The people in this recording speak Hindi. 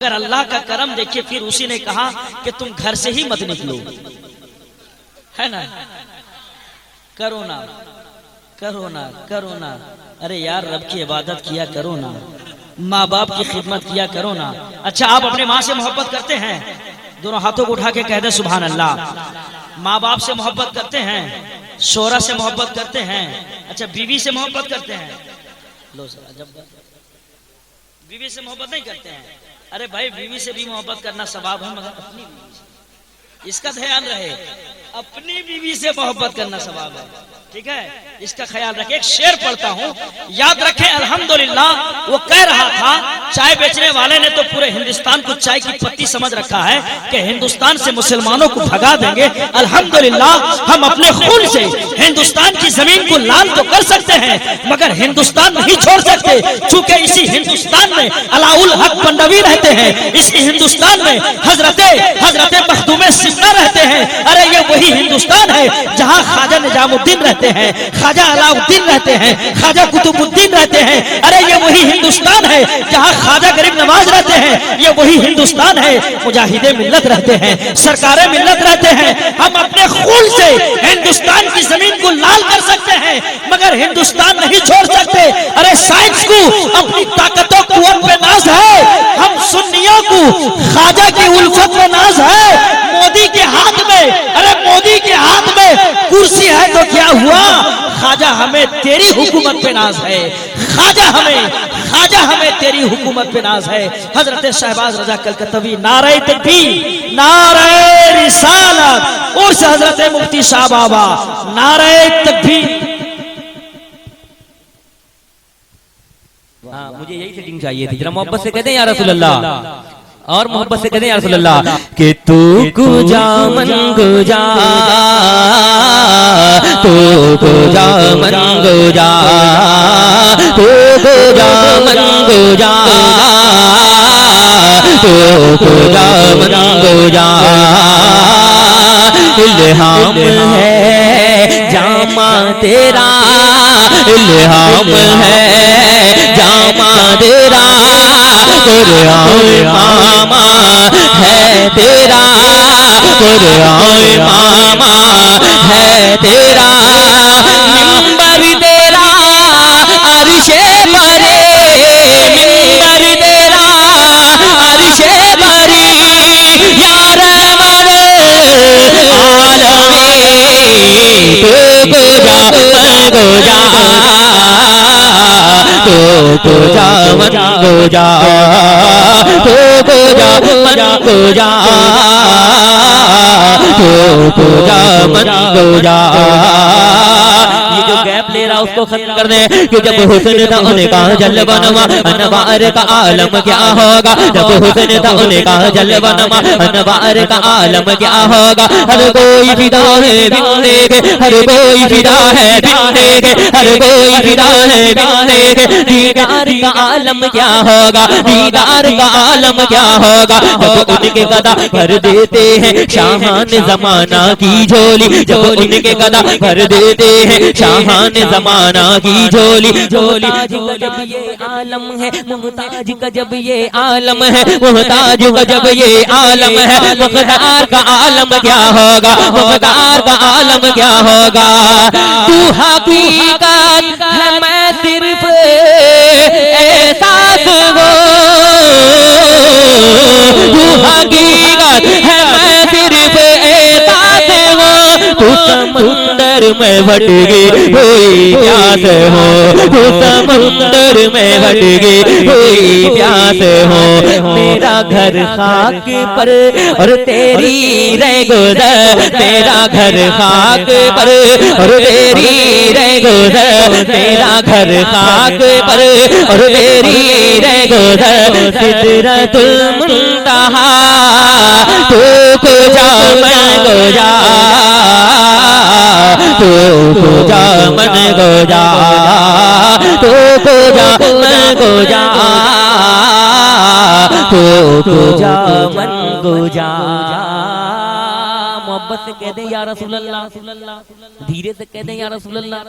अगर अल्लाह का करम देखिए, फिर उसी ने कहा कि तुम घर से ही मत निकलो, है ना। करो ना, करो ना, करो ना। अरे यार, रब की इबादत किया करो ना, माँ बाप की खिदमत किया करो ना। अच्छा, आप अपने माँ से मोहब्बत करते हैं? दोनों हाथों को उठा के कह दे सुभान अल्लाह। माँ बाप से मोहब्बत करते हैं, शोहरा से मोहब्बत करते हैं। अच्छा, बीवी से मोहब्बत करते हैं? लो सर, जब बीवी से मोहब्बत नहीं करते हैं? अरे भाई, बीवी से भी मोहब्बत करना सवाब है, मगर अपनी बीवी से, इसका ध्यान रहे, अपनी बीवी से मोहब्बत करना सवाब है, ठीक है, इसका ख्याल रखें। एक शेर पढ़ता हूँ, याद रखें। अल्हम्दुलिल्लाह, वो कह रहा था, चाय बेचने वाले ने तो पूरे हिंदुस्तान को चाय की पत्ती समझ रखा है कि हिंदुस्तान से मुसलमानों को भगा देंगे। अल्हम्दुलिल्लाह, हम अपने खून से हिंदुस्तान की जमीन को लाल तो कर सकते हैं, मगर हिंदुस्तान नहीं छोड़ सकते, चूंकि इसी हिंदुस्तान में अलाउल हक पंडवी रहते हैं, इसी हिंदुस्तान में हजरते मखदूमे सिन्ना रहते हैं। अरे ये वही हिंदुस्तान है जहाँ ख्वाजा निजामुद्दीन रहते हैं, ख्वाजा अलाउद्दीन रहते हैं, ख्वाजा कुतुबुद्दीन रहते हैं। अरे ये वही हिंदुस्तान है जहाँ ख्वाजा गरीब नवाज रहते हैं, ये वही हिंदुस्तान है मुजाहिदे मिल्लत रहते हैं, सरकारें मिल्लत रहते हैं। हम अपने खून से हिंदुस्तान की जमीन को लाल कर सकते हैं, मगर हिंदुस्तान नहीं छोड़ सकते। अरे साइंस को अपनी ताकतों कुव्वत पे नाज है, हम सुन्नियों को ख्वाजा की उल्फत पे नाज है। मोदी के हाथ में, अरे मोदी के हाथ में कुर्सी है तो क्या हुआ, ख्वाजा हमें तेरी हुकूमत पे नाज है, ख्वाजा हमें तेरी हुकूमत पे नाज है। हजरत शहबाज रजा कलकत्तवी, नारे तकबीर, नारे रिसालत, उर्स हजरत मुफ्ती शाह बाबा, नारे तकबीर। हाँ, मुझे यही सेटिंग चाहिए थी। जरा मोहब्बत से कहते हैं या रसूल अल्लाह, और मोहब्बत से कहते हैं या रसूल अल्लाह कि तू कुजा मन गुजा, तू कुजा मन गुजा, तू कुजा मन गुजा, तू कुजा मन गुजा। इल्हाम है जामा तेरा, इल्हाम है जामा तेरा, कुरान मामा है तेरा, कुरान मामा है तेरा। मिंबर तेरा अर्शे परे, मिंबर तेरा अर्शे परी, यार मरे आलमी तू गुजा गुजा, तू गुजा मन गुजा, तू गुजा मन गुजा, तू गुजा मन गुजा। ये जो गैप ले रहा उसको खत्म कर दे, कि जब हुस्न था उन्हें कहा जलवनमा, अनवार का आलम क्या होगा। जब हुस्न था उन्हें कहा जलवनमा, अनवार का आलम क्या होगा। हर कोई फिदा है बिंदे के, हर कोई फिदा है बिंदे के, हर कोई फिदा है बिंदे के। दीदार का आलम क्या होगा, दीदार का आलम क्या होगा। जब उनके कदा भर देते हैं शाहान जमाना की झोली, जब उनके कदा भर देते हैं शाहान जमाना की झोली। मुहताज का जब ये आलम है, मुहताज का जब ये आलम है, मुहताज का जब ये आलम है। मुख्तार का आलम क्या होगा, मुख्तार का आलम क्या होगा। तू हकीकत है मैं सिर्फ एहसास हो, तू हकीकत है मैं सिर्फ एहसास हो। तू समुंदर में भटकी हुई प्यास हो, तू समुंदर में भटकी हुई प्यास हो। मेरा घर खाक पर और तेरी रह गुजर, मेरा घर खाक पर और तेरी रह गुजर, मेरा घर खाक पर और तेरी रह गुजर। सिदरतुल मुंतहा तू कुजा मन गुजा, तू कुजा मन गुजा, तू कुजा मन गुजा, तू कुजा मन गुजा। मोहब्बत से कह दे या रसूल अल्लाह, धीरे से कह दे या रसूल अल्लाह।